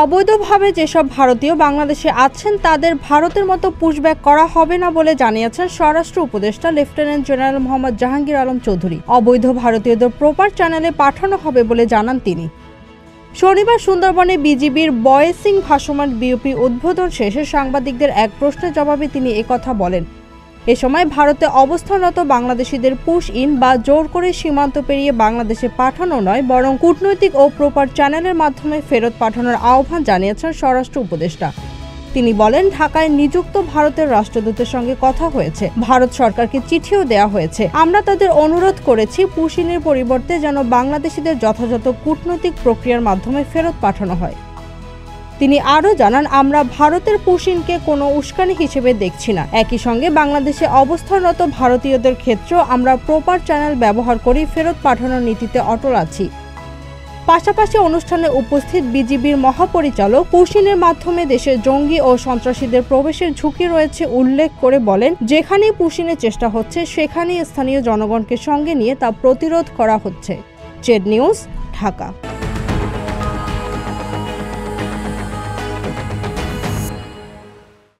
অবৈধভাবে যেসব ভারতীয় বাংলাদেশে আছেন তাদের ভারতের মতো পুশব্যাক করা হবে না বলে জানিয়েছেন স্বরাষ্ট্র উপদেষ্টা লেফটেন্যান্ট জেনারেল মোহাম্মদ জাহাঙ্গীর আলম চৌধুরী। অবৈধ ভারতীয়দের প্রপার চ্যানেলে পাঠানো হবে বলে জানান তিনি। শনিবার সুন্দরবনে বিজিবির বয়েসিং ভাসমান বিওপি উদ্বোধন শেষে সাংবাদিকদের এক প্রশ্নের জবাবে তিনি একথা বলেন। এ সময় ভারতে অবস্থানরত বাংলাদেশিদের পুশ ইন বা জোর করে সীমান্ত পেরিয়ে বাংলাদেশে পাঠানো নয়, বরং কূটনৈতিক ও প্রপার চ্যানেলের মাধ্যমে ফেরত পাঠানোর আহ্বান জানিয়েছেন স্বরাষ্ট্র উপদেষ্টা। তিনি বলেন, ঢাকায় নিযুক্ত ভারতের রাষ্ট্রদূতের সঙ্গে কথা হয়েছে, ভারত সরকারকে চিঠিও দেওয়া হয়েছে। আমরা তাদের অনুরোধ করেছি পুশ ইনের পরিবর্তে যেন বাংলাদেশিদের যথাযথ কূটনৈতিক প্রক্রিয়ার মাধ্যমে ফেরত পাঠানো হয়। তিনি আরও জানান, আমরা ভারতের পুশ ইনকে কোনো উস্কানি হিসেবে দেখছি না। একই সঙ্গে বাংলাদেশে অবস্থানরত ভারতীয়দের ক্ষেত্রেও আমরা প্রপার চ্যানেল ব্যবহার করি ফেরত পাঠানোর নীতিতে অটল আছি। পাশাপাশি অনুষ্ঠানে উপস্থিত বিজিবির মহাপরিচালক পুশ ইনের মাধ্যমে দেশে জঙ্গি ও সন্ত্রাসীদের প্রবেশের ঝুঁকি রয়েছে উল্লেখ করে বলেন, যেখানেই পুশ ইনের চেষ্টা হচ্ছে সেখানেই স্থানীয় জনগণকে সঙ্গে নিয়ে তা প্রতিরোধ করা হচ্ছে। Z news, Dhaka.